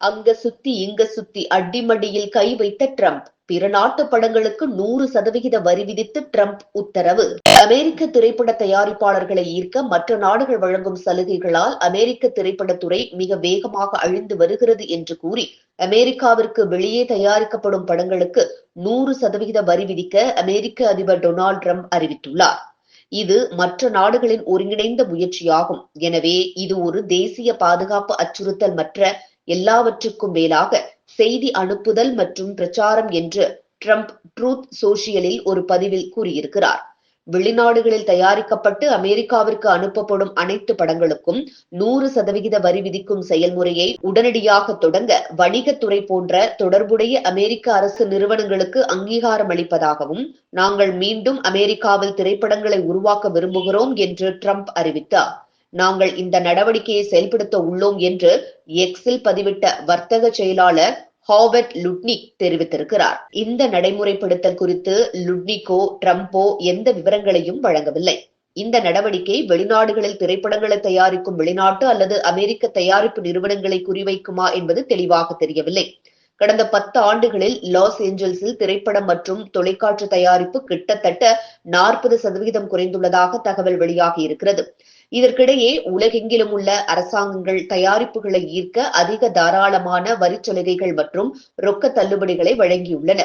அங்க சுத்தி இங்க சுத்தி அடிமடியில் கை வைத்த ட்ரம்ப். பிற நாட்டு படங்களுக்கு 100% வரி விதித்து ட்ரம்ப் உத்தரவு. அமெரிக்க திரைப்பட தயாரிப்பாளர்களை ஈர்க்க மற்ற நாடுகள் வழங்கும் சலுகைகளால் அமெரிக்க திரைப்படத்துறை மிக வேகமாக அழிந்து வருகிறது என்று கூறி அமெரிக்காவிற்கு வெளியே தயாரிக்கப்படும் படங்களுக்கு 100% வரி விதிக்க அமெரிக்க அதிபர் டொனால்டு ட்ரம்ப் அறிவித்துள்ளார். இது மற்ற நாடுகளின் ஒருங்கிணைந்த முயற்சியாகும். எனவே இது ஒரு தேசிய பாதுகாப்பு அச்சுறுத்தல், மற்ற எல்லாவற்றுக்கும் மேலாக செய்தி அனுப்புதல் மற்றும் பிரச்சாரம் என்று ட்ரம்ப் ட்ரூத் சோஷியலில் ஒரு பதிவில் கூறியிருக்கிறார். வெளிநாடுகளில் தயாரிக்கப்பட்டு அமெரிக்காவிற்கு அனுப்பப்படும் அனைத்து படங்களுக்கும் 100% வரி விதிக்கும் செயல்முறையை உடனடியாக தொடங்க வணிகத்துறை போன்ற தொடர்புடைய அமெரிக்க அரசு நிறுவனங்களுக்கு அங்கீகாரம் அளிப்பதாகவும் நாங்கள் மீண்டும் அமெரிக்காவில் திரைப்படங்களை உருவாக்க விரும்புகிறோம் என்று ட்ரம்ப் அறிவித்தார். நாங்கள் இந்த நடவடிக்கையை செயல்படுத்த உள்ளோம் என்று எக்ஸில் பதிவிட்ட வர்த்தக செயலாளர் ஹாவர்ட் லுட்னிக் தெரிவித்திருக்கிறார். இந்த நடைமுறைப்படுத்தல் குறித்து லுட்னிக்கோ ட்ரம்போ எந்த விவரங்களையும் வழங்கவில்லை. இந்த நடவடிக்கை வெளிநாடுகளில் திரைப்படங்களை தயாரிக்கும் வெளிநாட்டு அல்லது அமெரிக்க தயாரிப்பு நிறுவனங்களை குறிவைக்குமா என்பது தெளிவாக தெரியவில்லை. கடந்த 10 ஆண்டுகளில் லாஸ் ஏஞ்சல்ஸில் திரைப்படம் மற்றும் தொலைக்காட்சி தயாரிப்பு கிட்டத்தட்ட 40% குறைந்துள்ளதாக தகவல் வெளியாகி இருக்கிறது. இதற்கிடையே உலகெங்கிலும் உள்ள அரசாங்கங்கள் தயாரிப்புகளை ஈர்க்க அதிக தாராளமான வரிச்சலுகைகள் மற்றும் ரொக்க தள்ளுபடிகளை வழங்கியுள்ளன.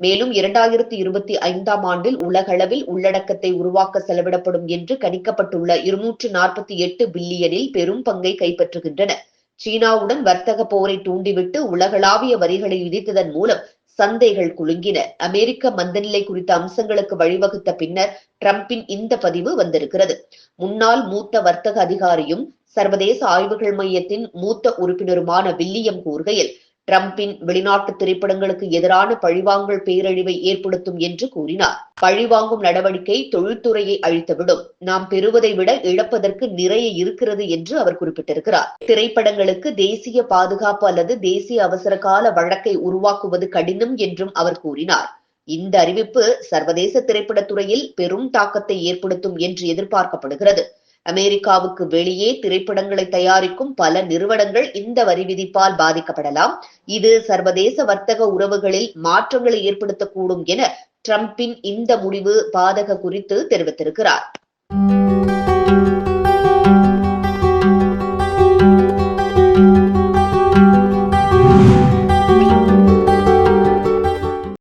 மேலும் 2025ஆம் ஆண்டில் உலகளவில் உள்ளடக்கத்தை உருவாக்க செலவிடப்படும் என்று கணிக்கப்பட்டுள்ள 248 பில்லியனில் பெரும் பங்கை கைப்பற்றுகின்றன. சீனாவுடன் வர்த்தக போரை தூண்டிவிட்டு உலகளாவிய வரிகளை விதித்ததன் மூலம் சந்தைகள் குலுங்கின. அமெரிக்க மந்தநிலை குறித்த அம்சங்களுக்கு வழிவகுத்த பின்னர் ட்ரம்பின் இந்த பதிவு வந்திருக்கிறது. முன்னாள் மூத்த வர்த்தக அதிகாரியும் சர்வதேச ஆய்வுகள் மையத்தின் மூத்த உறுப்பினருமான வில்லியம் கூறுகையில், ட்ரம்பின் வெளிநாட்டு திரைப்படங்களுக்கு எதிரான பழிவாங்கல் பேரழிவை ஏற்படுத்தும் என்று கூறினார். பழிவாங்கும் நடவடிக்கை தொழில்துறையை அழித்துவிடும். நாம் பெறுவதை விட இழப்பதற்கு நிறைய இருக்கிறது என்று அவர் குறிப்பிட்டிருக்கிறார். திரைப்படங்களுக்கு தேசிய பாதுகாப்பு அல்லது தேசிய அவசர கால வழக்கை உருவாக்குவது கடினம் என்றும் அவர் கூறினார். இந்த அறிவிப்பு சர்வதேச திரைப்படத்துறையில் பெரும் தாக்கத்தை ஏற்படுத்தும் என்று எதிர்பார்க்கப்படுகிறது. அமெரிக்காவுக்கு வெளியே திரைப்படங்களை தயாரிக்கும் பல நிறுவனங்கள் இந்த வரி விதிப்பால் பாதிக்கப்படலாம். இது சர்வதேச வர்த்தக உறவுகளில் மாற்றங்களை ஏற்படுத்தக்கூடும் என ட்ரம்பின் இந்த முடிவு பாதக குறித்து தெரிவித்திருக்கிறார்.